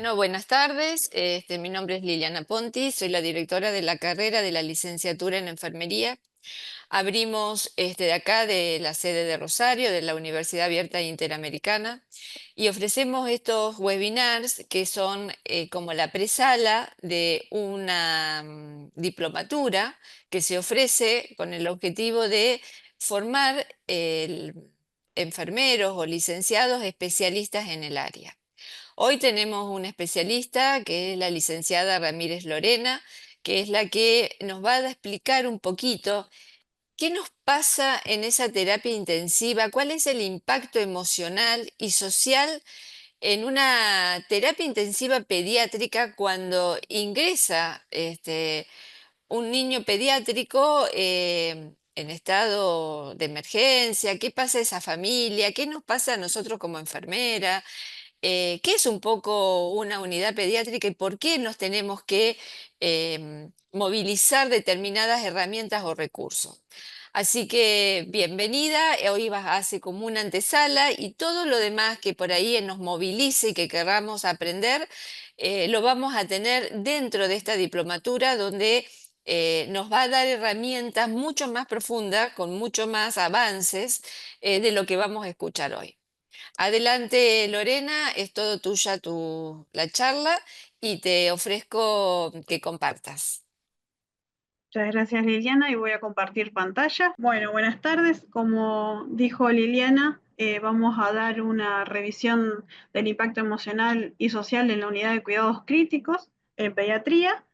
Bueno, buenas tardes. Mi nombre es Liliana Ponti, soy la directora de la carrera de la licenciatura en enfermería. Abrimos de acá, de la sede de Rosario, de la Universidad Abierta Interamericana, y ofrecemos estos webinars que son como la presala de una diplomatura que se ofrece con el objetivo de formar enfermeros o licenciados especialistas en el área. Hoy tenemos una especialista que es la licenciada Ramírez Lorena, que es la que nos va a explicar un poquito qué nos pasa en esa terapia intensiva, cuál es el impacto emocional y social en una terapia intensiva pediátrica cuando ingresa un niño pediátrico en estado de emergencia, qué pasa a esa familia, qué nos pasa a nosotros como enfermera. ¿Qué es un poco una unidad pediátrica y por qué nos tenemos que movilizar determinadas herramientas o recursos? Así que bienvenida, hoy hace como una antesala y todo lo demás que por ahí nos movilice y que querramos aprender, lo vamos a tener dentro de esta diplomatura donde nos va a dar herramientas mucho más profundas, con mucho más avances de lo que vamos a escuchar hoy. Adelante, Lorena, es todo tuya la charla y te ofrezco que compartas. Muchas gracias, Liliana, y voy a compartir pantalla. Bueno, buenas tardes. Como dijo Liliana, vamos a dar una revisión del impacto emocional y social en la unidad de cuidados críticos en pediatría.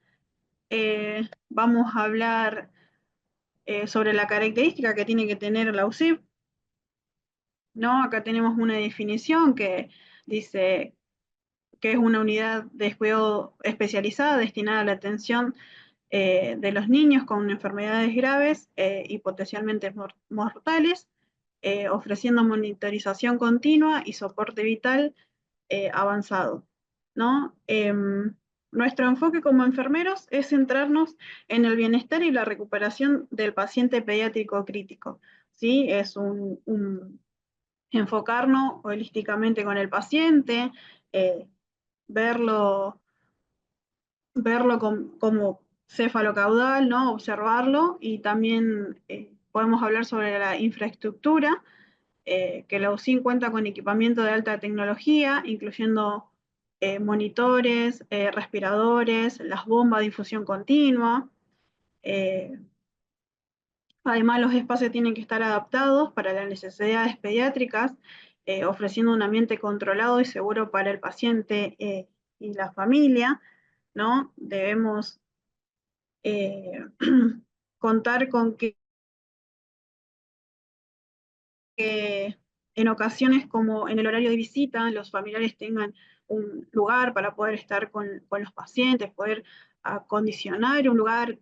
Vamos a hablar sobre la característica que tiene que tener la UCIP, ¿no? Acá tenemos una definición que dice que es una unidad de cuidado especializada destinada a la atención de los niños con enfermedades graves y potencialmente mortales, ofreciendo monitorización continua y soporte vital avanzado, ¿no? Nuestro enfoque como enfermeros es centrarnos en el bienestar y la recuperación del paciente pediátrico crítico, ¿sí? Es enfocarnos holísticamente con el paciente, eh, verlo como cefalocaudal, ¿no? Observarlo, y también podemos hablar sobre la infraestructura, que la UCIN cuenta con equipamiento de alta tecnología, incluyendo monitores, respiradores, las bombas de infusión continua. eh, Además, los espacios tienen que estar adaptados para las necesidades pediátricas, ofreciendo un ambiente controlado y seguro para el paciente y la familia, ¿no? Debemos eh, contar con que en ocasiones, como en el horario de visita, los familiares tengan un lugar para poder estar con los pacientes, poder acondicionar un lugar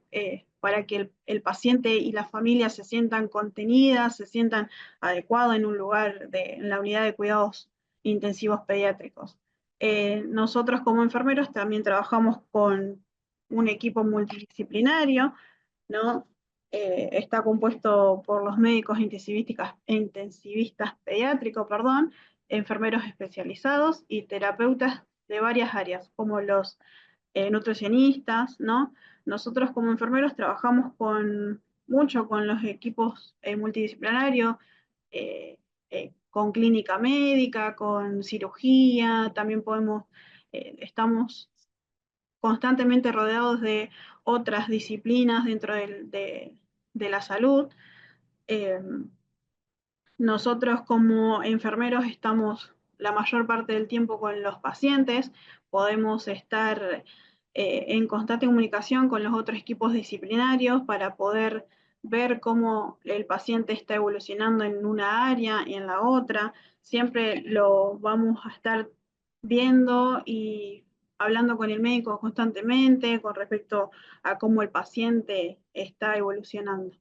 para que el paciente y la familia se sientan contenidas, se sientan adecuados en un lugar en la unidad de cuidados intensivos pediátricos. Nosotros como enfermeros también trabajamos con un equipo multidisciplinario, ¿no? Está compuesto por los médicos intensivistas pediátricos, perdón, enfermeros especializados y terapeutas de varias áreas, como los nutricionistas, ¿no? Nosotros como enfermeros trabajamos mucho con los equipos multidisciplinarios, con clínica médica, con cirugía, también estamos constantemente rodeados de otras disciplinas dentro de la salud. Eh, Nosotros como enfermeros estamos la mayor parte del tiempo con los pacientes, podemos estar en constante comunicación con los otros equipos disciplinarios para poder ver cómo el paciente está evolucionando en una área y en la otra. Siempre lo vamos a estar viendo y hablando con el médico constantemente con respecto a cómo el paciente está evolucionando.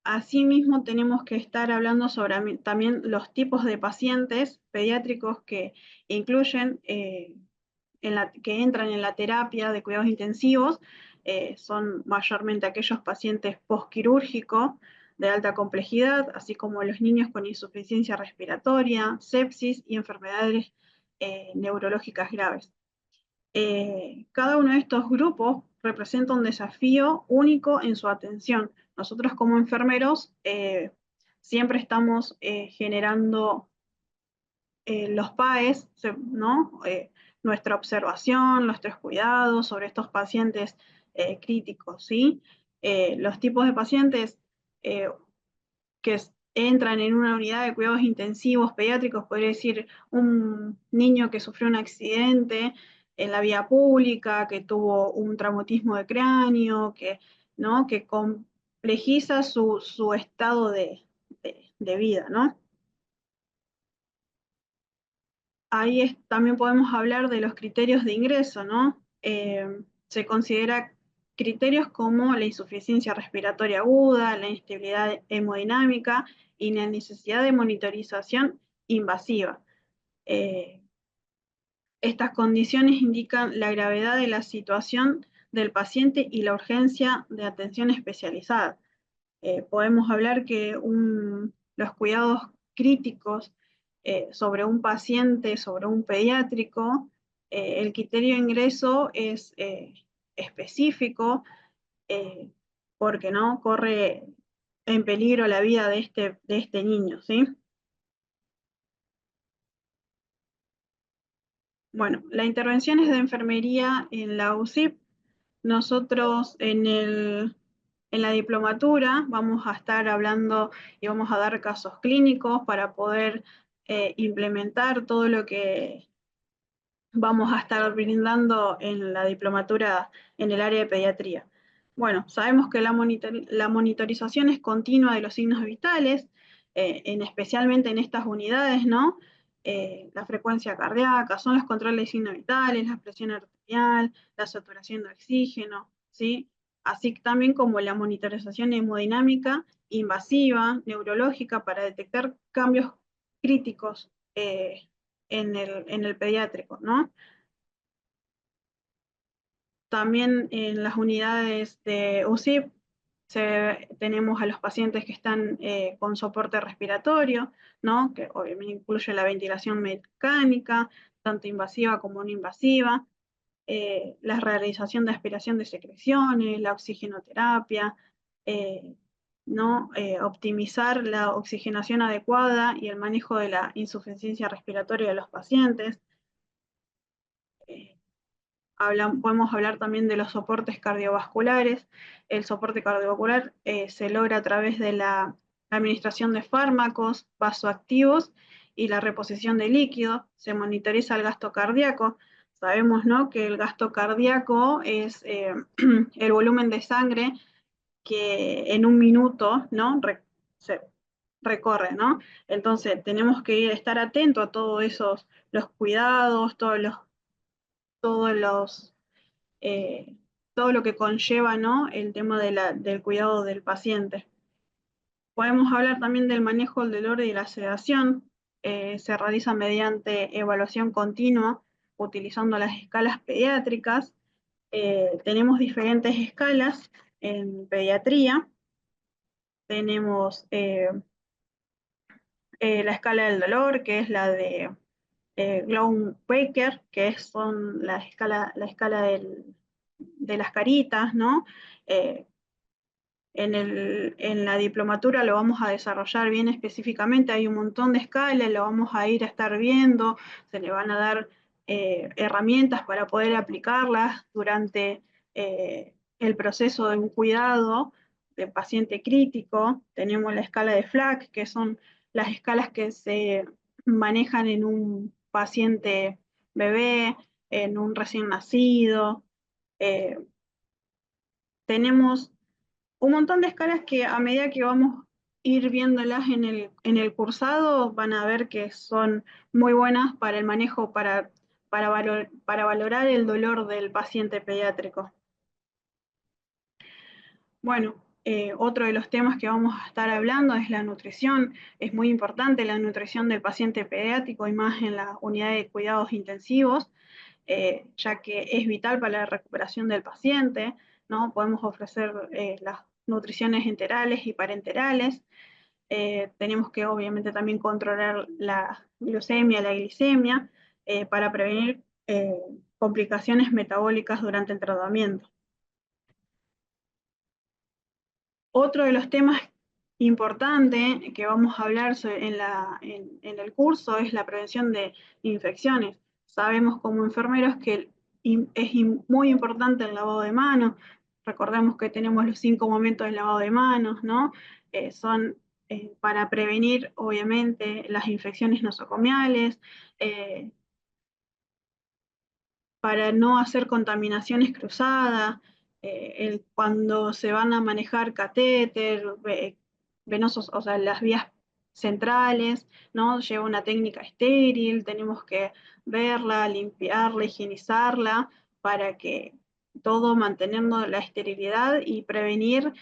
Asimismo, tenemos que estar hablando sobre también los tipos de pacientes pediátricos que incluyen, que entran en la terapia de cuidados intensivos. Son mayormente aquellos pacientes postquirúrgicos de alta complejidad, así como los niños con insuficiencia respiratoria, sepsis y enfermedades neurológicas graves. Cada uno de estos grupos representa un desafío único en su atención. Nosotros como enfermeros siempre estamos generando los PAES, ¿no? Nuestra observación, nuestros cuidados sobre estos pacientes críticos, ¿sí? Los tipos de pacientes eh, que entran en una unidad de cuidados intensivos pediátricos, podría decir un niño que sufrió un accidente en la vía pública, que tuvo un traumatismo de cráneo, ¿no? Que complejiza su estado de vida, ¿no? Ahí también podemos hablar de los criterios de ingreso, ¿no? Se considera criterios como la insuficiencia respiratoria aguda, la inestabilidad hemodinámica y la necesidad de monitorización invasiva. Eh, Estas condiciones indican la gravedad de la situación del paciente y la urgencia de atención especializada. Podemos hablar que los cuidados críticos sobre un paciente, sobre un pediátrico, el criterio de ingreso es específico eh, porque no corre en peligro la vida de este niño, ¿sí? Bueno, la intervención es de enfermería en la UCIP. Nosotros en la diplomatura vamos a estar hablando y vamos a dar casos clínicos para poder implementar todo lo que vamos a estar brindando en la diplomatura en el área de pediatría. Bueno, sabemos que la monitorización es continua de los signos vitales, especialmente en estas unidades, ¿no? La frecuencia cardíaca, son los controles de signos vitales, la presión arterial, la saturación de oxígeno, ¿sí? Así también como la monitorización hemodinámica invasiva, neurológica, para detectar cambios críticos en el pediátrico, ¿no? También en las unidades de UCIP tenemos a los pacientes que están con soporte respiratorio, ¿no? Que obviamente incluye la ventilación mecánica, tanto invasiva como no invasiva, la realización de aspiración de secreciones, la oxigenoterapia, eh, ¿no? Optimizar la oxigenación adecuada y el manejo de la insuficiencia respiratoria de los pacientes. Eh, Podemos hablar también de los soportes cardiovasculares. El soporte cardiovascular se logra a través de la administración de fármacos vasoactivos y la reposición de líquido. Se monitoriza el gasto cardíaco. Sabemos, ¿no?, que el gasto cardíaco es el volumen de sangre que en un minuto, ¿no?, se recorre, ¿no? Entonces tenemos que estar atentos a todos los cuidados, todos los eh, todo lo que conlleva, ¿no?, el tema del cuidado del paciente. Podemos hablar también del manejo del dolor y la sedación. Se realiza mediante evaluación continua utilizando las escalas pediátricas. Tenemos diferentes escalas en pediatría. Tenemos la escala del dolor, que es la de Baker, que son la escala de las caritas, ¿no? Eh, en la diplomatura lo vamos a desarrollar bien específicamente, hay un montón de escalas, lo vamos a ir a estar viendo, se le van a dar herramientas para poder aplicarlas durante el proceso de un cuidado de paciente crítico. Tenemos la escala de FLAC, que son las escalas que se manejan en un paciente bebé, en un recién nacido. Eh, Tenemos un montón de escalas que a medida que vamos a ir viéndolas en el cursado, van a ver que son muy buenas para el manejo, para valorar el dolor del paciente pediátrico. Bueno, otro de los temas que vamos a estar hablando es la nutrición. Es muy importante la nutrición del paciente pediátrico y más en la unidad de cuidados intensivos, ya que es vital para la recuperación del paciente, ¿no? Podemos ofrecer las nutriciones enterales y parenterales. Tenemos que obviamente también controlar la glucemia, la glicemia. para prevenir complicaciones metabólicas durante el tratamiento. Otro de los temas importantes que vamos a hablar en el curso es la prevención de infecciones. Sabemos como enfermeros que es muy importante el lavado de manos. Recordemos que tenemos los 5 momentos del lavado de manos, ¿no? Son para prevenir, obviamente, las infecciones nosocomiales, para no hacer contaminaciones cruzadas, cuando se van a manejar catéter, venosos, o sea, las vías centrales, ¿no? Lleva una técnica estéril, tenemos que verla, limpiarla, higienizarla, para que todo manteniendo la esterilidad y prevenir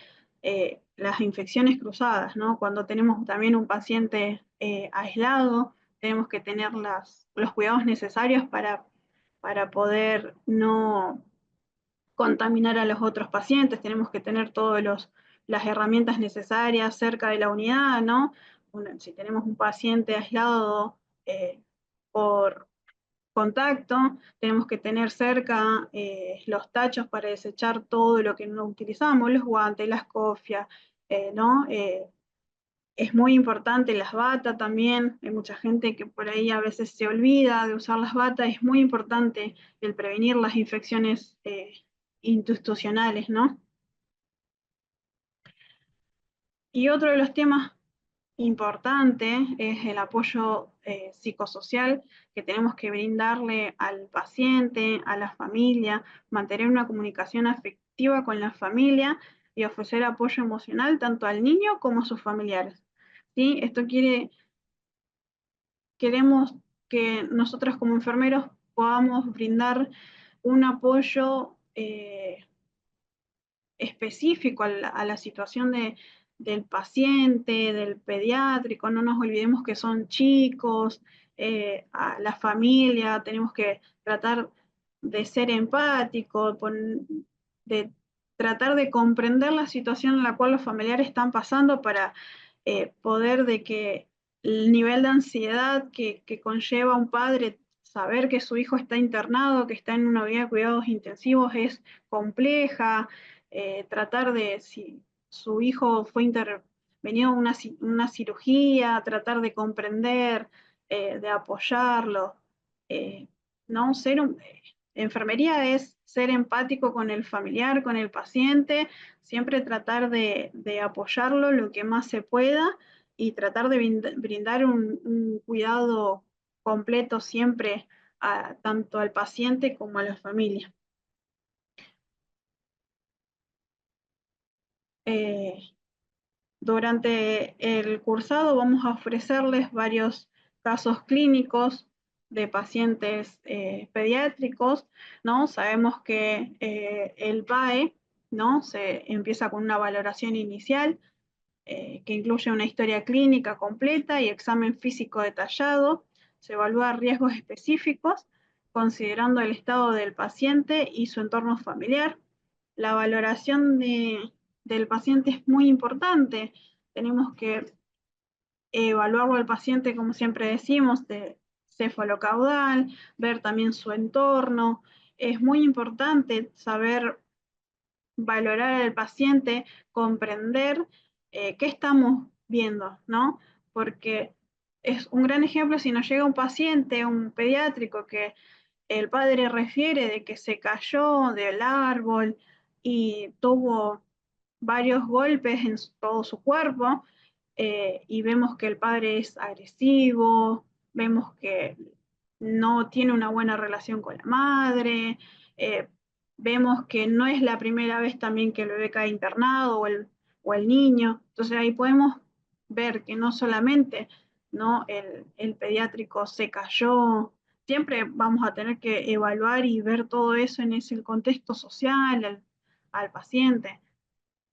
las infecciones cruzadas, ¿no? Cuando tenemos también un paciente aislado, tenemos que tener los cuidados necesarios para poder no contaminar a los otros pacientes. Tenemos que tener todas las herramientas necesarias cerca de la unidad, ¿no? Si tenemos un paciente aislado por contacto, tenemos que tener cerca los tachos para desechar todo lo que no utilizamos, los guantes, las cofias, ¿no? Es muy importante las batas también, hay mucha gente que por ahí a veces se olvida de usar las batas, es muy importante el prevenir las infecciones institucionales, ¿no? Y otro de los temas importantes es el apoyo psicosocial que tenemos que brindarle al paciente, a la familia, mantener una comunicación afectiva con la familia y ofrecer apoyo emocional tanto al niño como a sus familiares. ¿Sí? Esto queremos que nosotros como enfermeros podamos brindar un apoyo específico a la situación del paciente, del pediátrico. No nos olvidemos que son chicos, a la familia, tenemos que tratar de ser empáticos, de tratar de comprender la situación en la cual los familiares están pasando para poder de que el nivel de ansiedad que conlleva un padre saber que su hijo está internado, que está en una unidad de cuidados intensivos es compleja, tratar de, si su hijo fue intervenido en una cirugía, tratar de comprender, de apoyarlo. Eh, ¿No? Enfermería es ser empático con el familiar, con el paciente, siempre tratar de apoyarlo lo que más se pueda y tratar de brindar un cuidado completo siempre tanto al paciente como a la familia. Eh, Durante el cursado vamos a ofrecerles varios casos clínicos de pacientes pediátricos, ¿no? Sabemos que el PAE, ¿no? Se empieza con una valoración inicial que incluye una historia clínica completa y examen físico detallado. Se evalúa riesgos específicos considerando el estado del paciente y su entorno familiar. La valoración del paciente es muy importante. Tenemos que evaluarlo al paciente, como siempre decimos, de cefalocaudal, ver también su entorno. Es muy importante saber valorar al paciente, comprender qué estamos viendo, ¿no? Porque es un gran ejemplo si nos llega un paciente, un pediátrico, que el padre refiere de que se cayó del árbol y tuvo varios golpes en todo su cuerpo, y vemos que el padre es agresivo, vemos que no tiene una buena relación con la madre, eh, vemos que no es la primera vez también que el bebé cae internado o el niño, entonces ahí podemos ver que no solamente, ¿no? El pediátrico se cayó, siempre vamos a tener que evaluar y ver todo eso en ese contexto social, al paciente.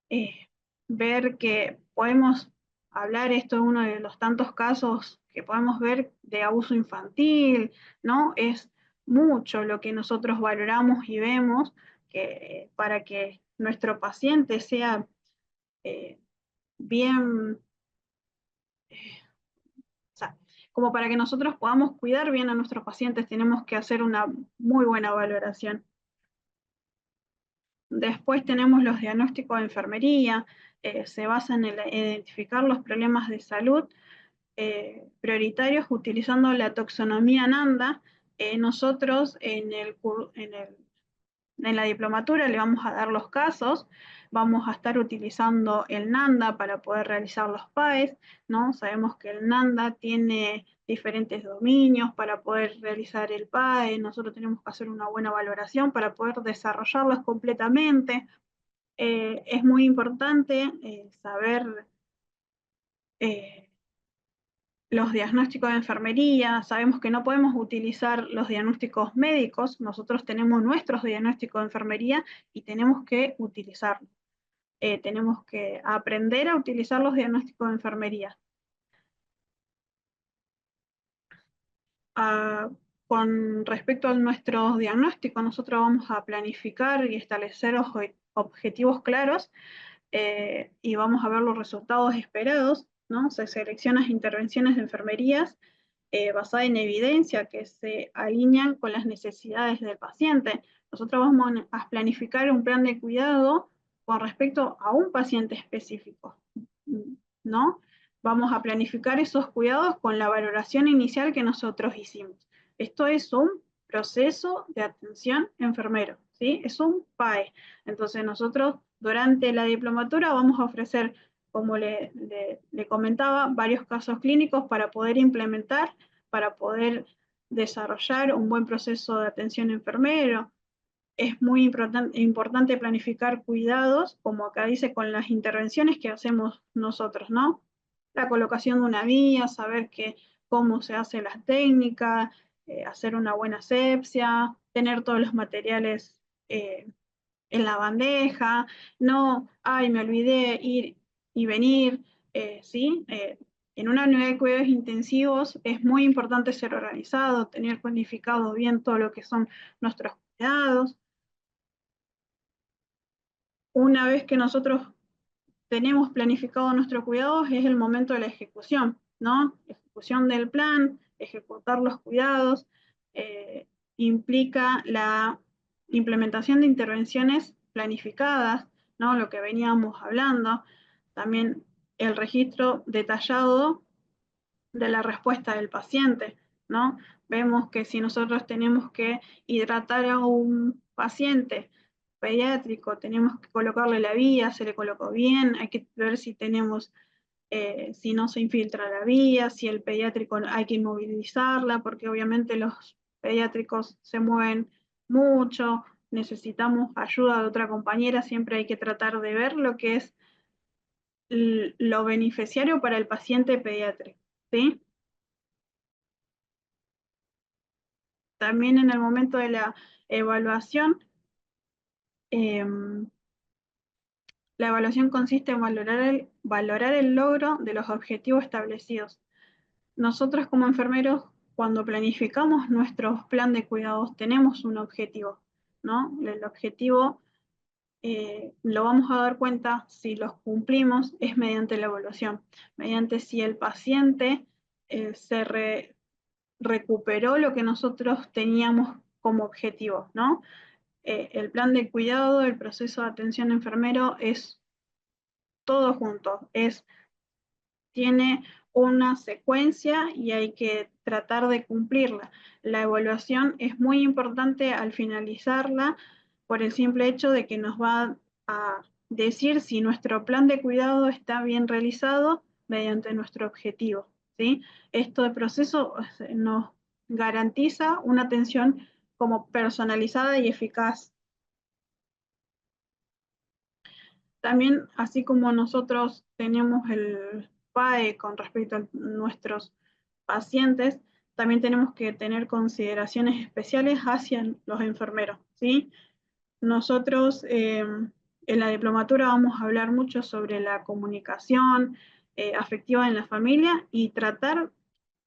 Eh, Ver que podemos hablar, esto es uno de los tantos casos que podemos ver de abuso infantil, ¿no? Es mucho lo que nosotros valoramos y vemos para que nuestro paciente sea eh, bien, o sea, como para que nosotros podamos cuidar bien a nuestros pacientes, tenemos que hacer una muy buena valoración. Después tenemos los diagnósticos de enfermería, se basan en identificar los problemas de salud prioritarios utilizando la taxonomía NANDA. Nosotros en la diplomatura le vamos a dar los casos, vamos a estar utilizando el NANDA para poder realizar los PAES, ¿no? Sabemos que el NANDA tiene diferentes dominios para poder realizar el PAE, nosotros tenemos que hacer una buena valoración para poder desarrollarlos completamente. Es muy importante saber los diagnósticos de enfermería, sabemos que no podemos utilizar los diagnósticos médicos, nosotros tenemos nuestros diagnósticos de enfermería y tenemos que utilizarlos. Tenemos que aprender a utilizar los diagnósticos de enfermería. Ah, con respecto a nuestros diagnósticos, nosotros vamos a planificar y establecer objetivos claros y vamos a ver los resultados esperados, ¿no? Se seleccionan intervenciones de enfermerías basadas en evidencia que se alinean con las necesidades del paciente. Nosotros vamos a planificar un plan de cuidado con respecto a un paciente específico, ¿no? Vamos a planificar esos cuidados con la valoración inicial que nosotros hicimos. Esto es un proceso de atención enfermero, ¿sí? Es un PAE. Entonces nosotros durante la diplomatura vamos a ofrecer, como le comentaba, varios casos clínicos para poder implementar, para poder desarrollar un buen proceso de atención enfermero. Es muy importante planificar cuidados, como acá dice, con las intervenciones que hacemos nosotros, ¿no? La colocación de una vía, saber cómo se hace la técnica, hacer una buena asepsia, tener todos los materiales en la bandeja, no, ay, me olvidé ir y venir, ¿sí? En una unidad de cuidados intensivos es muy importante ser organizado, tener planificado bien todo lo que son nuestros cuidados. Una vez que nosotros tenemos planificado nuestros cuidados, es el momento de la ejecución, ¿no? Ejecución del plan, ejecutar los cuidados, implica la implementación de intervenciones planificadas, ¿no? Lo que veníamos hablando, también el registro detallado de la respuesta del paciente, ¿no? Vemos que si nosotros tenemos que hidratar a un paciente pediátrico, tenemos que colocarle la vía, se le colocó bien, hay que ver si tenemos, si no se infiltra la vía, si el pediátrico hay que inmovilizarla, porque obviamente los pediátricos se mueven mucho, necesitamos ayuda de otra compañera, siempre hay que tratar de ver lo que es lo beneficiario para el paciente pediátrico, ¿sí? También en el momento de la evaluación, eh, la evaluación consiste en valorar el logro de los objetivos establecidos. Nosotros como enfermeros, cuando planificamos nuestro plan de cuidados, tenemos un objetivo, ¿no? El objetivo lo vamos a dar cuenta si los cumplimos es mediante la evaluación, mediante si el paciente recuperó lo que nosotros teníamos como objetivo, ¿no? El plan de cuidado, el proceso de atención enfermero es todo junto, tiene una secuencia y hay que tratar de cumplirla. La evaluación es muy importante al finalizarla por el simple hecho de que nos va a decir si nuestro plan de cuidado está bien realizado mediante nuestro objetivo, ¿sí? Esto de proceso nos garantiza una atención como personalizada y eficaz. También, así como nosotros tenemos el PAE con respecto a nuestros pacientes, también tenemos que tener consideraciones especiales hacia los enfermeros, ¿sí? Nosotros en la diplomatura vamos a hablar mucho sobre la comunicación afectiva en la familia y tratar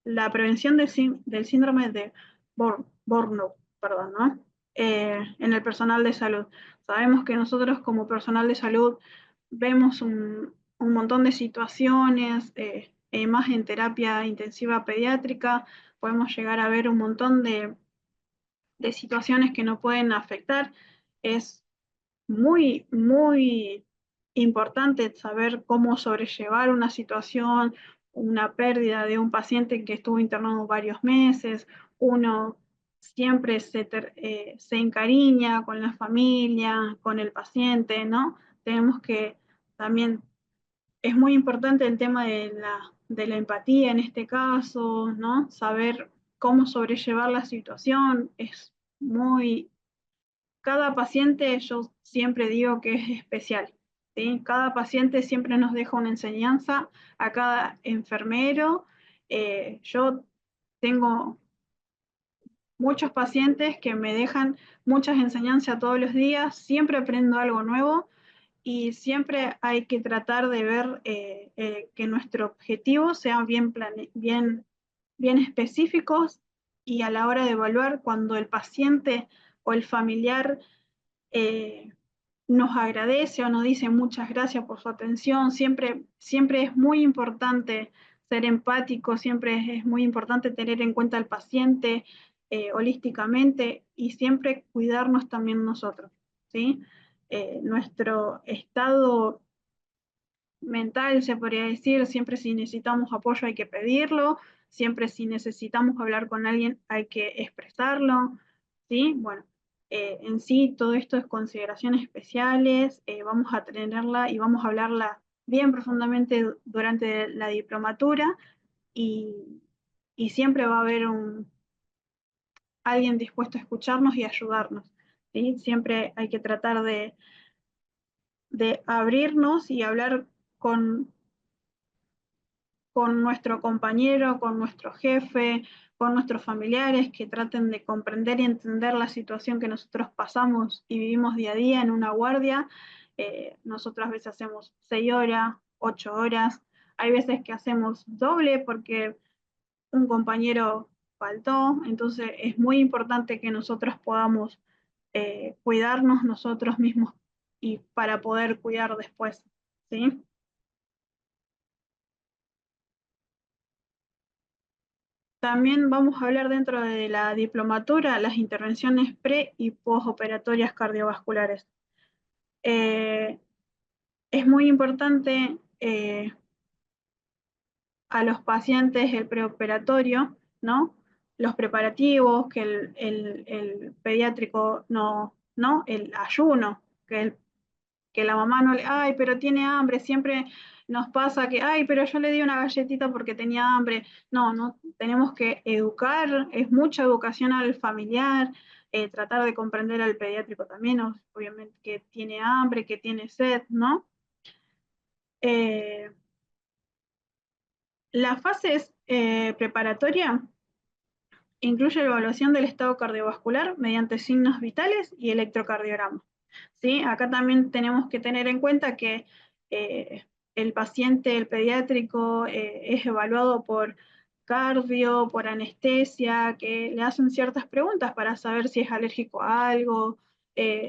la prevención del síndrome de Burnout, perdón, ¿no? En el personal de salud. Sabemos que nosotros como personal de salud vemos un montón de situaciones más en terapia intensiva pediátrica, podemos llegar a ver un montón de situaciones que nos pueden afectar. Es muy, muy importante saber cómo sobrellevar una situación, una pérdida de un paciente que estuvo internado varios meses. Uno siempre se encariña con la familia, con el paciente, ¿no? Tenemos que también, es muy importante el tema de la empatía en este caso, ¿no? Saber cómo sobrellevar la situación es muy, cada paciente yo siempre digo que es especial, ¿sí? Cada paciente siempre nos deja una enseñanza a cada enfermero. Yo tengo muchos pacientes que me dejan muchas enseñanzas todos los días, siempre aprendo algo nuevo y siempre hay que tratar de ver que nuestro objetivo sean bien específicos y a la hora de evaluar cuando el paciente o el familiar eh, nos agradece o nos dice muchas gracias por su atención. Siempre es muy importante ser empático, siempre es muy importante tener en cuenta al paciente holísticamente y siempre cuidarnos también nosotros, ¿sí? Nuestro estado mental, se podría decir, siempre si necesitamos apoyo hay que pedirlo, siempre si necesitamos hablar con alguien hay que expresarlo, ¿sí? Bueno, en sí todo esto es consideraciones especiales, vamos a tenerla y vamos a hablarla bien profundamente durante la diplomatura y, y siempre va a haber alguien dispuesto a escucharnos y ayudarnos, ¿sí? Siempre hay que tratar de abrirnos y hablar con nuestro compañero, con nuestro jefe, con nuestros familiares, que traten de comprender y entender la situación que nosotros pasamos y vivimos día a día en una guardia. Nosotros a veces hacemos 6 horas, 8 horas, hay veces que hacemos doble porque un compañero faltó, entonces es muy importante que nosotros podamos cuidarnos nosotros mismos y para poder cuidar después, ¿sí? También vamos a hablar dentro de la diplomatura las intervenciones pre y postoperatorias cardiovasculares. Eh, es muy importante a los pacientes el preoperatorio, ¿no? Los preparativos, que el pediátrico no, el ayuno, que la mamá no le, ay, pero tiene hambre, siempre nos pasa que, ay, pero yo le di una galletita porque tenía hambre. No, no, tenemos que educar, es mucha educación al familiar, tratar de comprender al pediátrico también, obviamente que tiene hambre, que tiene sed, ¿no? Eh, la fase preparatoria incluye la evaluación del estado cardiovascular mediante signos vitales y electrocardiograma. ¿Sí? Acá también tenemos que tener en cuenta que el paciente, el pediátrico, es evaluado por cardio, por anestesia, que le hacen ciertas preguntas para saber si es alérgico a algo,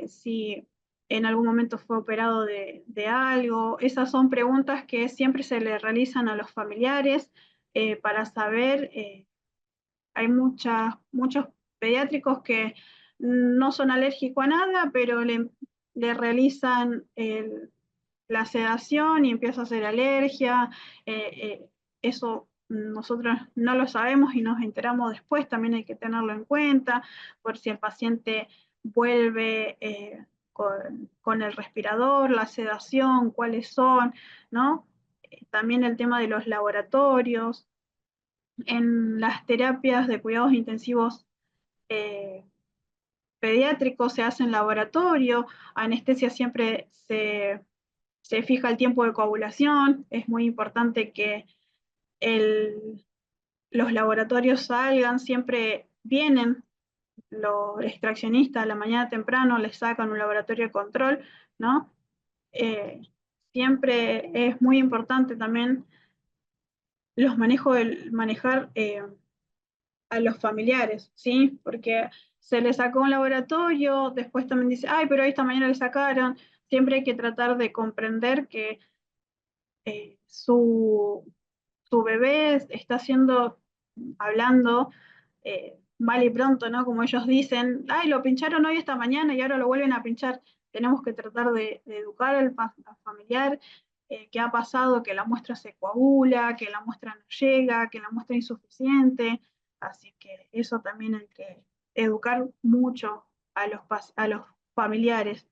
si en algún momento fue operado de algo. Esas son preguntas que siempre se le realizan a los familiares para saber hay muchos pediátricos que no son alérgicos a nada, pero le realizan la sedación y empieza a hacer alergia. Eso nosotros no lo sabemos y nos enteramos después, también hay que tenerlo en cuenta, por si el paciente vuelve con el respirador, la sedación, cuáles son, ¿no? También el tema de los laboratorios, en las terapias de cuidados intensivos eh, pediátricos se hace en laboratorio, anestesia siempre se fija el tiempo de coagulación, es muy importante que el, los laboratorios salgan, siempre vienen los extraccionistas a la mañana temprano, les sacan un laboratorio de control, ¿no? Eh, siempre es muy importante también manejar a los familiares, ¿sí? Porque se le sacó un laboratorio, después también dice, ay, pero esta mañana le sacaron. Siempre hay que tratar de comprender que eh, su, tu bebé está hablando mal y pronto, ¿no? Como ellos dicen, ay, lo pincharon hoy esta mañana y ahora lo vuelven a pinchar. Tenemos que tratar de educar al familiar, qué ha pasado, que la muestra se coagula, que la muestra no llega, que la muestra es insuficiente. Así que eso también hay que educar mucho a los familiares.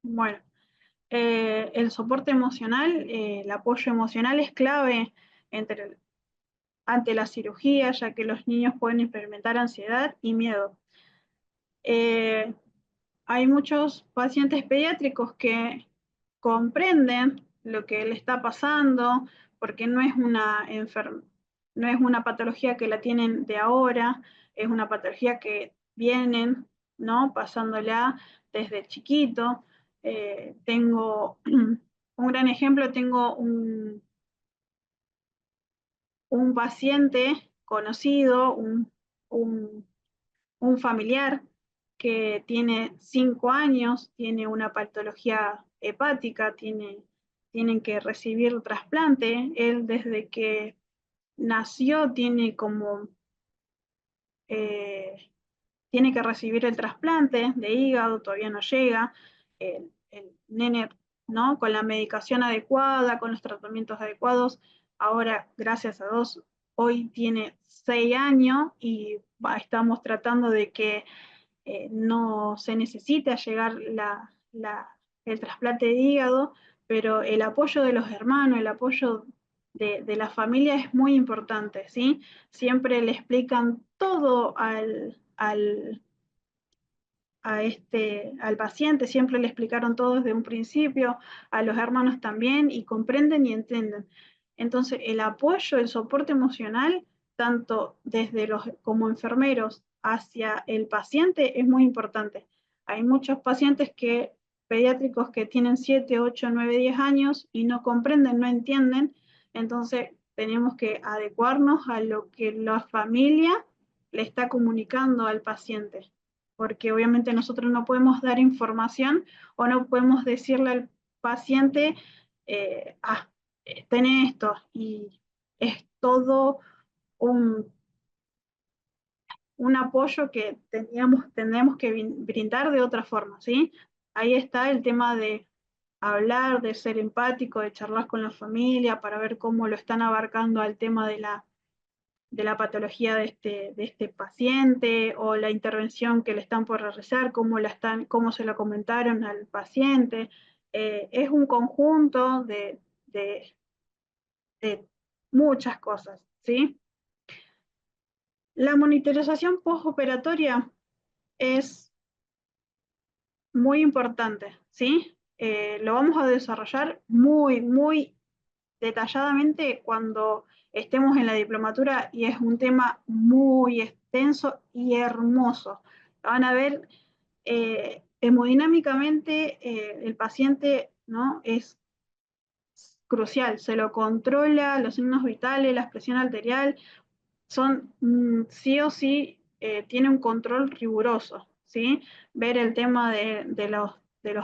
Bueno, el soporte emocional, el apoyo emocional es clave entre, ante la cirugía, ya que los niños pueden experimentar ansiedad y miedo. Eh, Hay muchos pacientes pediátricos que comprenden lo que le está pasando, porque no es una patología que la tienen de ahora, es una patología que vienen, ¿no? Pasándola desde chiquito. Tengo un gran ejemplo, tengo un paciente conocido, un un familiar que tiene 5 años, tiene una patología hepática, tienen que recibir trasplante. Él desde que nació eh, tiene que recibir el trasplante de hígado, todavía no llega. El nene, ¿no? Con la medicación adecuada, con los tratamientos adecuados, ahora, gracias a Dios, hoy tiene 6 años y estamos tratando de que no se necesita llegar el trasplante de hígado, pero el apoyo de los hermanos, el apoyo de la familia es muy importante, ¿sí? Siempre le explican todo al paciente, siempre le explicaron todo desde un principio, a los hermanos también, y comprenden y entienden. Entonces, el apoyo, el soporte emocional, tanto desde los como enfermeros hacia el paciente, es muy importante. Hay muchos pacientes pediátricos que tienen 7, 8, 9, 10 años y no comprenden, no entienden, entonces tenemos que adecuarnos a lo que la familia le está comunicando al paciente, porque obviamente nosotros no podemos dar información o no podemos decirle al paciente, ah, tenés esto, y es todo un, un apoyo que tendríamos que brindar de otra forma, ¿sí? Ahí está el tema de hablar, de ser empático, de charlar con la familia para ver cómo lo están abarcando al tema de la patología de este paciente o la intervención que le están por realizar, cómo se lo comentaron al paciente. Es un conjunto de muchas cosas, ¿sí? La monitorización postoperatoria es muy importante, ¿sí? Lo vamos a desarrollar muy detalladamente cuando estemos en la diplomatura y es un tema muy extenso y hermoso. Van a ver hemodinámicamente el paciente, ¿no? Es crucial, se lo controla, los signos vitales, la presión arterial, son sí o sí, tiene un control riguroso, ¿sí? Ver el tema de los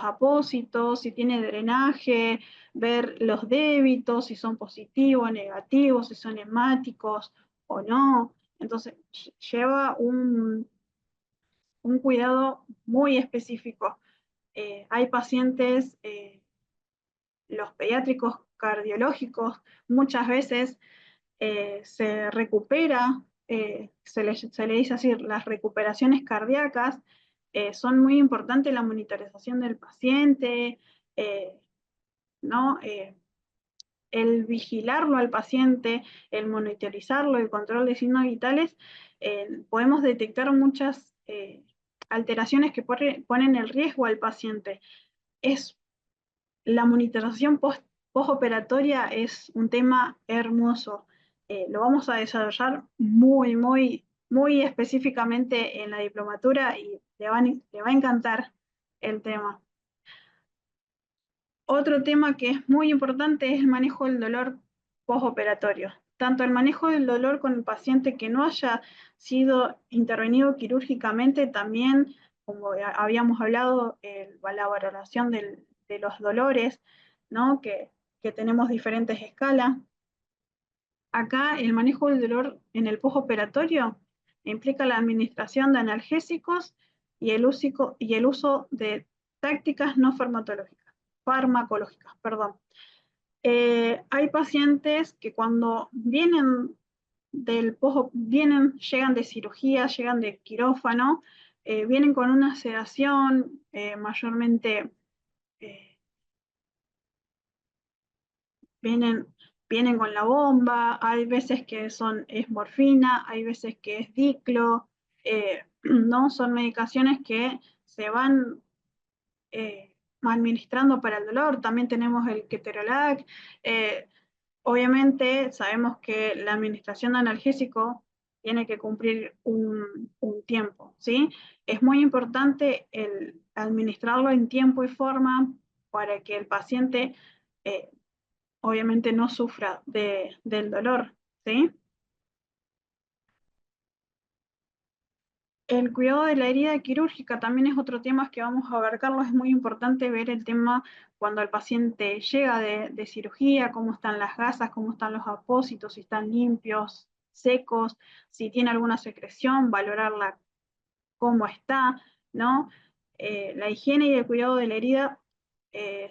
apósitos, si tiene drenaje, ver los débitos, si son positivos, negativos, si son hemáticos o no. Entonces, lleva un cuidado muy específico. Hay pacientes, los pediátricos cardiológicos, muchas veces se recupera, se le dice así, las recuperaciones cardíacas, son muy importantes la monitorización del paciente, eh, ¿no? El vigilarlo al paciente, el monitorizarlo, el control de signos vitales, podemos detectar muchas alteraciones que ponen en riesgo al paciente. Es La monitorización postoperatoria es un tema hermoso. Lo vamos a desarrollar muy específicamente en la diplomatura y le va a encantar el tema. Otro tema que es muy importante es el manejo del dolor postoperatorio. Tanto el manejo del dolor con el paciente que no haya sido intervenido quirúrgicamente, también, como habíamos hablado, la valoración de los dolores, ¿no? Que que tenemos diferentes escalas. Acá el manejo del dolor en el postoperatorio implica la administración de analgésicos y el uso de tácticas no farmacológicas, perdón. Hay pacientes que cuando vienen llegan de cirugía, llegan de quirófano, vienen con una sedación mayormente eh, vienen, vienen con la bomba, hay veces que es morfina, hay veces que es diclo, ¿no? Son medicaciones que se van eh, administrando para el dolor. También tenemos el ketorolac. eh, Obviamente sabemos que la administración de analgésico tiene que cumplir un tiempo, ¿sí? Es muy importante el administrarlo en tiempo y forma para que el paciente eh, obviamente no sufra del dolor, ¿sí? El cuidado de la herida quirúrgica también es otro tema que vamos a abarcarlo. Es muy importante ver el tema cuando el paciente llega de cirugía, cómo están las gasas, cómo están los apósitos, si están limpios, secos, si tiene alguna secreción, valorarla cómo está, ¿no? La higiene y el cuidado de la herida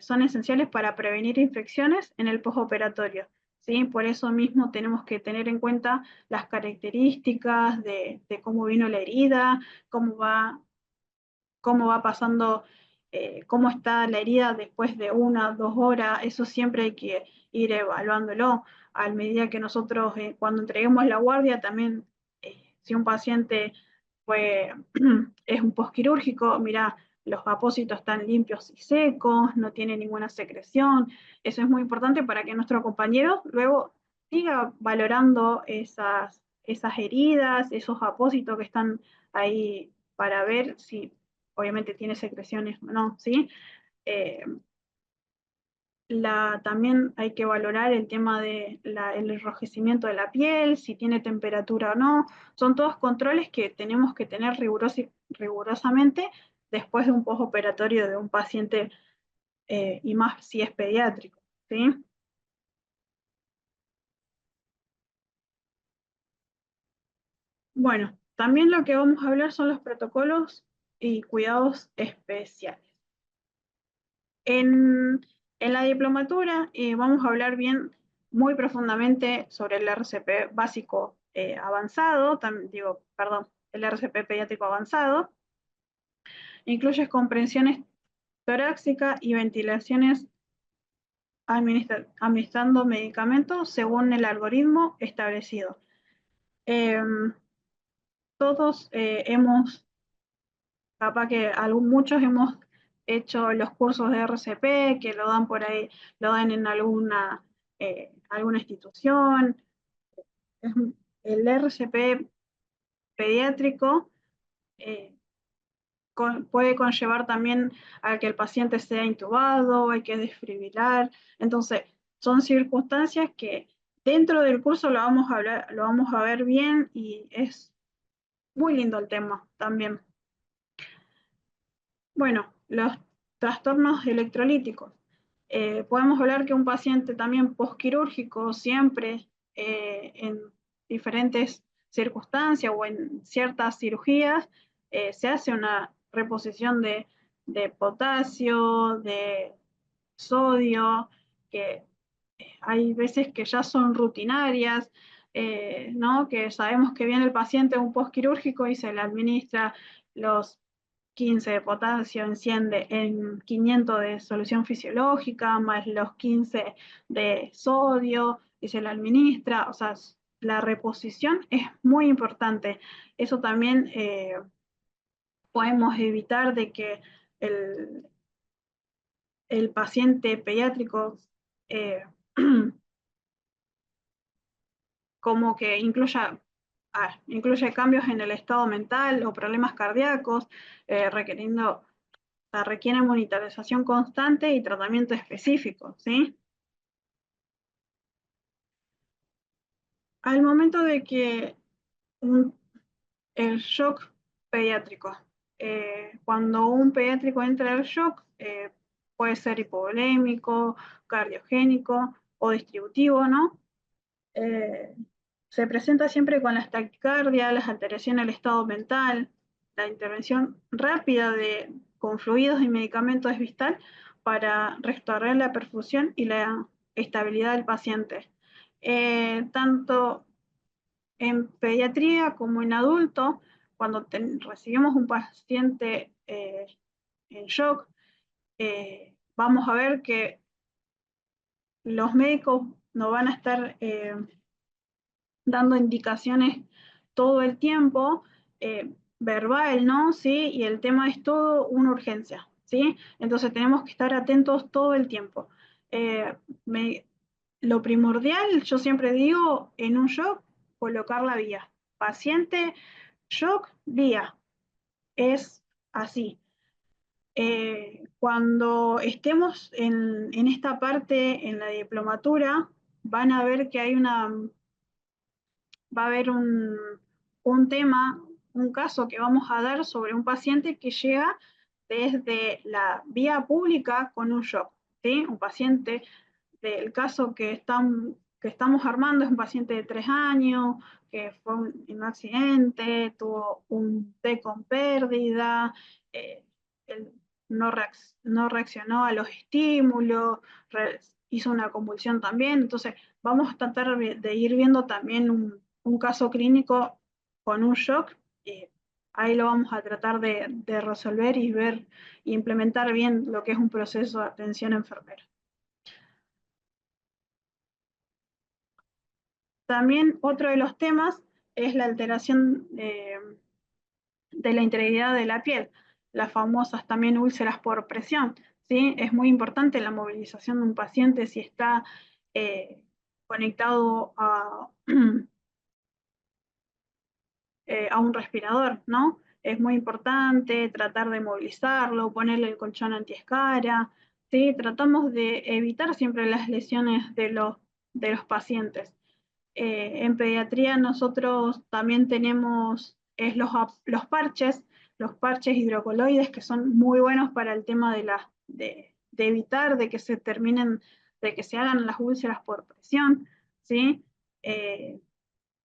son esenciales para prevenir infecciones en el postoperatorio, ¿sí? Por eso mismo tenemos que tener en cuenta las características de cómo vino la herida, cómo va cómo va pasando, cómo está la herida después de 1 o 2 horas, eso siempre hay que ir evaluándolo. A medida que nosotros, cuando entreguemos la guardia, también, si un paciente fue, es un postquirúrgico, mira, los apósitos están limpios y secos, no tiene ninguna secreción. Eso es muy importante para que nuestro compañero luego siga valorando esas heridas, esos apósitos que están ahí para ver si obviamente tiene secreciones o no, ¿sí? Eh, también hay que valorar el tema del enrojecimiento de la piel, si tiene temperatura o no. Son todos controles que tenemos que tener rigurosamente después de un postoperatorio de un paciente y más si es pediátrico, ¿sí? Bueno, también lo que vamos a hablar son los protocolos y cuidados especiales. En la diplomatura vamos a hablar bien, muy profundamente sobre el RCP básico avanzado, perdón, el RCP pediátrico avanzado. Incluye comprensiones torácica y ventilaciones administrando medicamentos según el algoritmo establecido. Eh, Todos capaz que muchos hemos hecho los cursos de RCP, que lo dan por ahí, lo dan en alguna institución. El RCP pediátrico eh, puede conllevar también a que el paciente sea intubado, hay que desfibrilar. Entonces, son circunstancias que dentro del curso lo vamos a ver bien y es muy lindo el tema también. Bueno, los trastornos electrolíticos. Podemos hablar que un paciente también posquirúrgico siempre en diferentes circunstancias o en ciertas cirugías se hace una reposición de potasio, de sodio, que hay veces que ya son rutinarias, ¿no? Que sabemos que viene el paciente un postquirúrgico y se le administra los 15 de potasio en 500 de solución fisiológica, más los 15 de sodio, y se le administra, o sea, la reposición es muy importante. Eso también podemos evitar de que el, el paciente pediátrico eh, como que incluye cambios en el estado mental o problemas cardíacos, requiriendo requiere monitorización constante y tratamiento específico, ¿sí? Al momento de que un- el shock pediátrico, cuando un pediátrico entra al shock, puede ser hipovolémico, cardiogénico o distributivo, ¿no? Eh, Se presenta siempre con las taquicardias, las alteraciones del estado mental, la intervención rápida con fluidos y medicamentos es vital para restaurar la perfusión y la estabilidad del paciente. Tanto en pediatría como en adulto, cuando recibimos un paciente en shock, vamos a ver que los médicos no van a estar dando indicaciones todo el tiempo, verbal, ¿no? ¿Sí? Y el tema es todo una urgencia, ¿sí? Entonces tenemos que estar atentos todo el tiempo. Eh, me, lo primordial, yo siempre digo, en un shock, colocar la vía. Paciente, shock, vía. Es así. Cuando estemos en esta parte, en la diplomatura, van a ver que va a haber un tema, un caso que vamos a dar sobre un paciente que llega desde la vía pública con un shock, ¿sí? Un paciente del caso que estamos armando es un paciente de 3 años, que fue en un accidente, tuvo un té con pérdida, eh, él no reaccionó a los estímulos, hizo una convulsión también, entonces vamos a tratar de ir viendo también un caso clínico con un shock. Ahí lo vamos a tratar de resolver y ver e implementar bien lo que es un proceso de atención enfermera. También otro de los temas es la alteración de la integridad de la piel, las famosas también úlceras por presión, ¿sí? Es muy importante la movilización de un paciente si está eh, conectado a un respirador, ¿no? Es muy importante tratar de movilizarlo, ponerle el colchón antiescara, ¿sí? Tratamos de evitar siempre las lesiones de los pacientes. En pediatría nosotros también tenemos los parches hidrocoloides que son muy buenos para el tema de evitar de que se terminen, de que se hagan las úlceras por presión, ¿sí? Eh,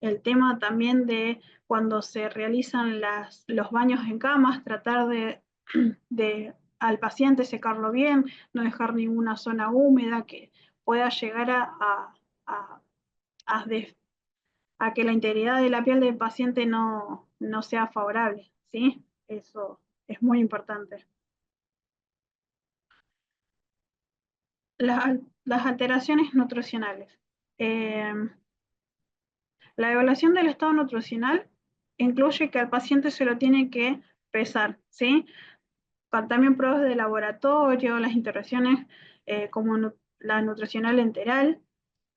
el tema también de cuando se realizan los baños en camas, tratar de al paciente secarlo bien, no dejar ninguna zona húmeda que pueda llegar a, a, a que la integridad de la piel del paciente no sea favorable, ¿sí? Eso es muy importante. Las alteraciones nutricionales. Eh, la evaluación del estado nutricional incluye que al paciente se lo tiene que pesar, ¿sí? También pruebas de laboratorio, las intervenciones como la nutricional enteral,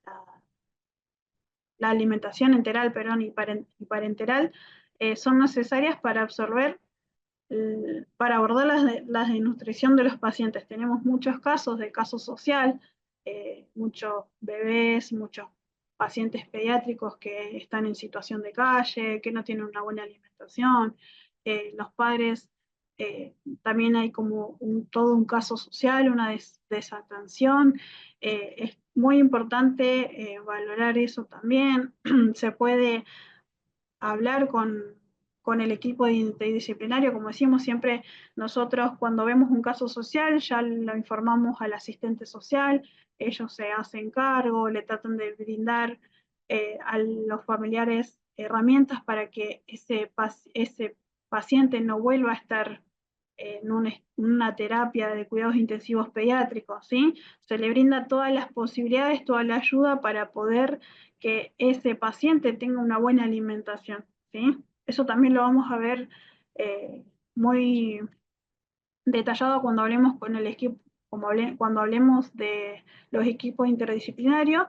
la, la alimentación enteral, perdón, y parenteral, son necesarias para absorber para abordar las desnutrición de los pacientes. Tenemos muchos casos de caso social, muchos bebés, muchos pacientes pediátricos que están en situación de calle, que no tienen una buena alimentación. Los padres, también hay como todo un caso social, una desatención. Es muy importante valorar eso también. Se puede hablar con el equipo interdisciplinario, como decimos siempre, nosotros cuando vemos un caso social ya lo informamos al asistente social, ellos se hacen cargo, le tratan de brindar a los familiares herramientas para que ese paciente no vuelva a estar una terapia de cuidados intensivos pediátricos, ¿sí? Se le brinda todas las posibilidades, toda la ayuda para poder que ese paciente tenga una buena alimentación, ¿sí? Eso también lo vamos a ver muy detallado cuando hablemos con el equipo, cuando hablemos de los equipos interdisciplinarios.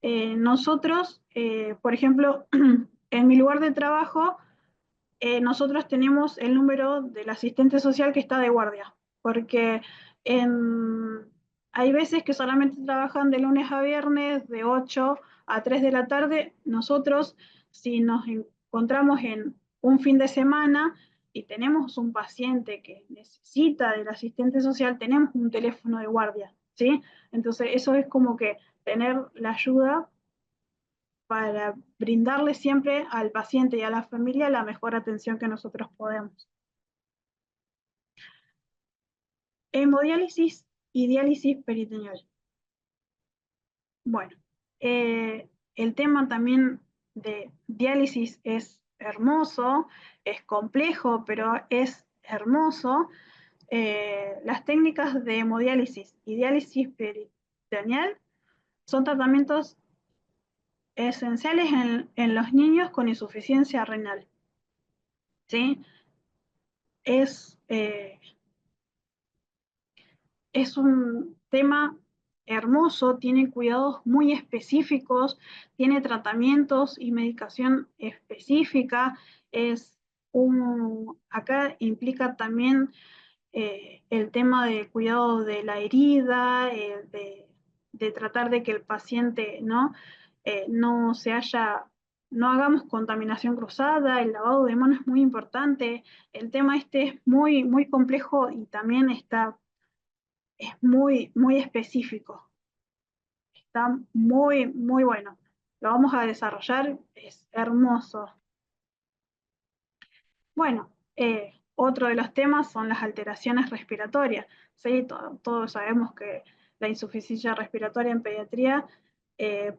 Nosotros, por ejemplo, en mi lugar de trabajo, nosotros tenemos el número del asistente social que está de guardia, porque en, hay veces que solamente trabajan de lunes a viernes, de 8 a 3 de la tarde. Nosotros, si nos encontramos en un fin de semana, y tenemos un paciente que necesita del asistente social, tenemos un teléfono de guardia, ¿sí? Entonces eso es como que tener la ayuda para brindarle siempre al paciente y a la familia la mejor atención que nosotros podemos. Hemodiálisis y diálisis peritoneal. Bueno, el tema también de diálisis es hermoso, es complejo, pero es hermoso. Las técnicas de hemodiálisis y diálisis peritoneal son tratamientos esenciales en los niños con insuficiencia renal. ¿Sí? Es, eh, es un tema hermoso, tiene cuidados muy específicos, tiene tratamientos y medicación específica. Acá implica también el tema del cuidado de la herida, de tratar de que el paciente no se haya, no hagamos contaminación cruzada, el lavado de manos es muy importante. El tema este es muy, muy complejo y también es muy, muy específico. Está muy, muy bueno. Lo vamos a desarrollar, es hermoso. Bueno, otro de los temas son las alteraciones respiratorias. ¿Sí? Todos sabemos que la insuficiencia respiratoria en pediatría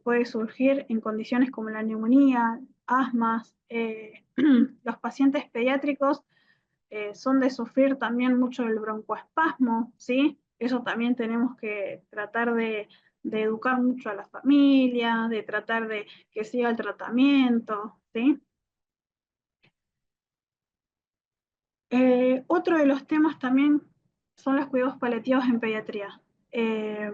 puede surgir en condiciones como la neumonía, asmas. Los pacientes pediátricos son de sufrir también mucho el broncoespasmo, ¿sí? Eso también tenemos que tratar de educar mucho a la familia, de tratar de que siga el tratamiento, ¿sí? Otro de los temas también son los cuidados paliativos en pediatría. Eh,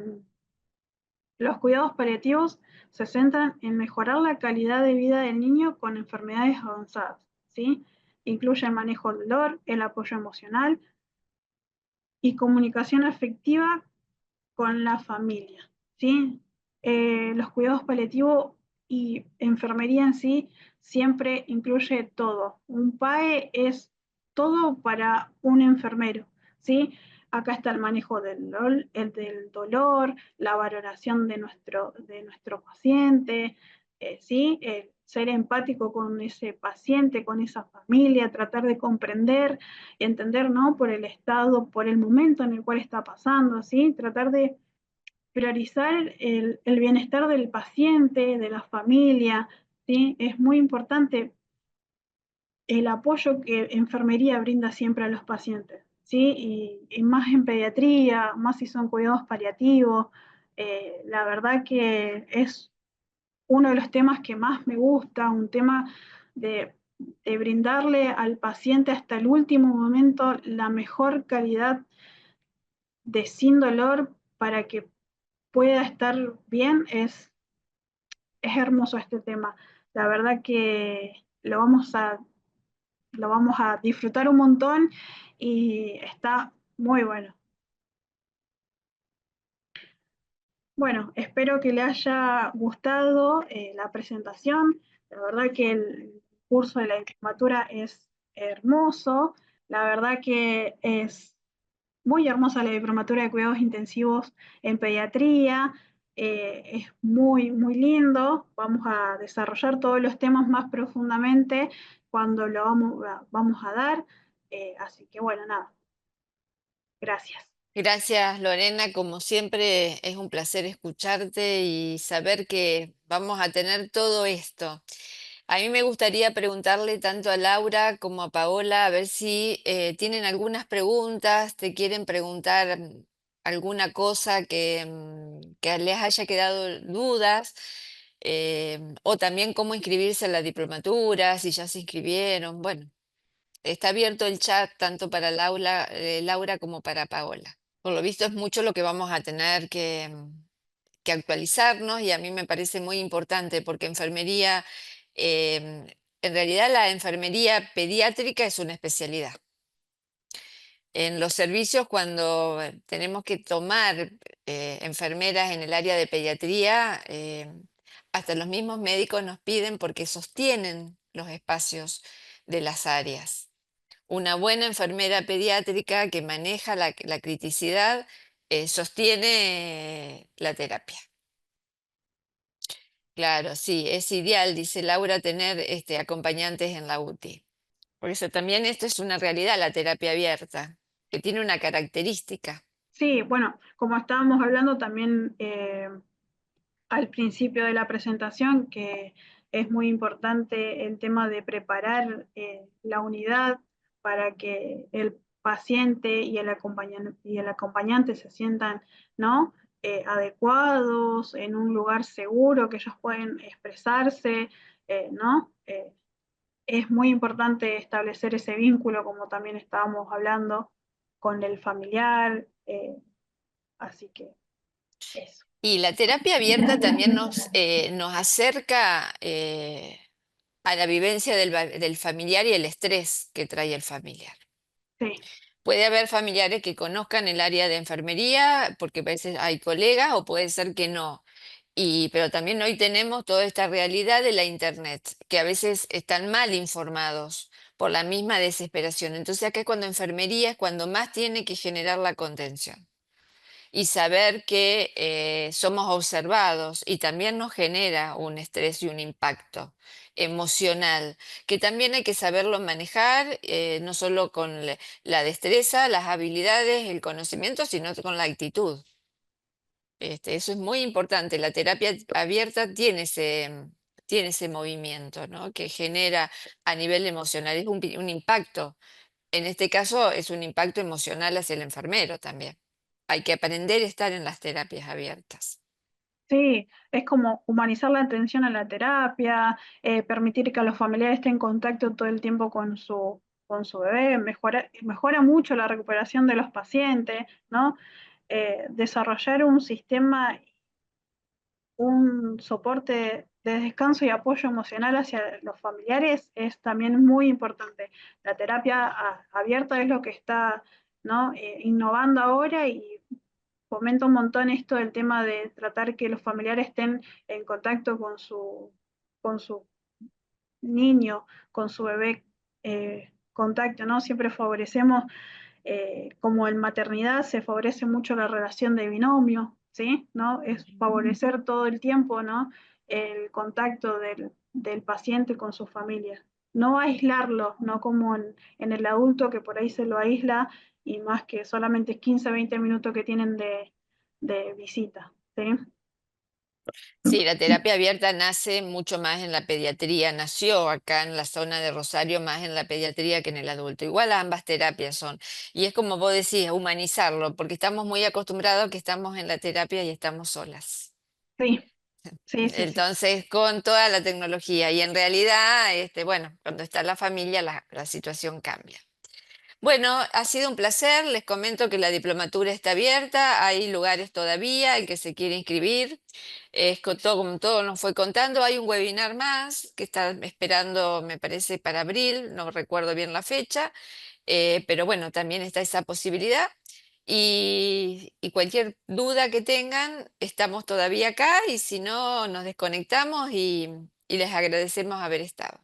los cuidados paliativos se centran en mejorar la calidad de vida del niño con enfermedades avanzadas, ¿sí? Incluye el manejo del dolor, el apoyo emocional y comunicación afectiva con la familia, ¿sí? Los cuidados paliativos y enfermería en sí siempre incluye todo. Un PAE es todo para un enfermero, ¿sí? Acá está el manejo del dolor, la valoración de nuestro paciente, ¿sí? Ser empático con ese paciente, con esa familia, tratar de comprender, entender, ¿no? Por el estado, por el momento en el cual está pasando, ¿sí? Tratar de priorizar el bienestar del paciente, de la familia, ¿sí? Es muy importante el apoyo que enfermería brinda siempre a los pacientes, ¿sí? Y más en pediatría, más si son cuidados paliativos. La verdad que es uno de los temas que más me gusta, un tema de, de brindarle al paciente hasta el último momento la mejor calidad de sin dolor para que pueda estar bien, es hermoso este tema. La verdad que lo vamos a disfrutar un montón y está muy bueno. Bueno, espero que le haya gustado la presentación. La verdad que el curso de la diplomatura es hermoso. La verdad que es muy hermosa la diplomatura de cuidados intensivos en pediatría. Es muy, muy lindo. Vamos a desarrollar todos los temas más profundamente cuando lo vamos a dar. Así que bueno, nada, gracias. Gracias, Lorena. Como siempre, es un placer escucharte y saber que vamos a tener todo esto. A mí me gustaría preguntarle tanto a Laura como a Paola a ver si tienen algunas preguntas, te quieren preguntar alguna cosa que les haya quedado dudas, o también cómo inscribirse en la diplomatura, si ya se inscribieron. Bueno, está abierto el chat tanto para Laura como para Paola. Por lo visto es mucho lo que vamos a tener que actualizarnos y a mí me parece muy importante porque enfermería, en realidad la enfermería pediátrica es una especialidad. En los servicios, cuando tenemos que tomar enfermeras en el área de pediatría, hasta los mismos médicos nos piden porque sostienen los espacios de las áreas. Una buena enfermera pediátrica que maneja la criticidad sostiene la terapia. Claro, sí, es ideal, dice Laura, tener acompañantes en la UTI. Por eso también esto es una realidad, la terapia abierta, que tiene una característica. Sí, bueno, como estábamos hablando también al principio de la presentación, que es muy importante el tema de preparar la unidad para que el paciente y el acompañante se sientan, ¿no? Adecuados, en un lugar seguro, que ellos pueden expresarse, ¿no? Es muy importante establecer ese vínculo, como también estábamos hablando, con el familiar, así que eso. Y la terapia abierta también nos acerca a la vivencia del familiar y el estrés que trae el familiar. Sí, Puede haber familiares que conozcan el área de enfermería porque a veces hay colegas o puede ser que no. Pero también hoy tenemos toda esta realidad de la internet, que a veces están mal informados por la misma desesperación. Entonces acá es cuando enfermería es cuando más tiene que generar la contención y saber que somos observados y también nos genera un estrés y un impacto emocional, que también hay que saberlo manejar, no solo con la destreza, las habilidades, el conocimiento, sino con la actitud. Eso es muy importante. La terapia abierta tiene ese movimiento, ¿no? Que genera a nivel emocional, es un impacto. En este caso es un impacto emocional hacia el enfermero también. Hay que aprender a estar en las terapias abiertas. sí, es como humanizar la atención a la terapia, permitir que los familiares estén en contacto todo el tiempo con su bebé, mejora mucho la recuperación de los pacientes, ¿no? Desarrollar un sistema, un soporte de descanso y apoyo emocional hacia los familiares es también muy importante. La terapia abierta es lo que está, ¿no? Innovando ahora y fomenta un montón esto del tema de tratar que los familiares estén en contacto con su niño, con su bebé, contacto, ¿no? Siempre favorecemos, como en maternidad se favorece mucho la relación de binomio, ¿sí? ¿No? Es favorecer todo el tiempo, ¿no? El contacto del paciente con su familia. No aislarlo, no como en el adulto que por ahí se lo aísla y más que solamente 15, 20 minutos que tienen de visita, ¿sí? Sí, la terapia abierta nace mucho más en la pediatría, nació acá en la zona de Rosario más en la pediatría que en el adulto. Igual ambas terapias son. Y es como vos decís, humanizarlo, porque estamos muy acostumbrados a que estamos en la terapia y estamos solas. Sí, sí, sí, sí. Entonces, con toda la tecnología y en realidad, bueno, cuando está la familia, la situación cambia. Bueno, ha sido un placer. Les comento que la diplomatura está abierta, hay lugares todavía, el que se quiere inscribir. Es con todo, como todo nos fue contando, hay un webinar más que está esperando, me parece, para abril, no recuerdo bien la fecha, pero bueno, también está esa posibilidad. Y cualquier duda que tengan, estamos todavía acá y si no, nos desconectamos y les agradecemos haber estado.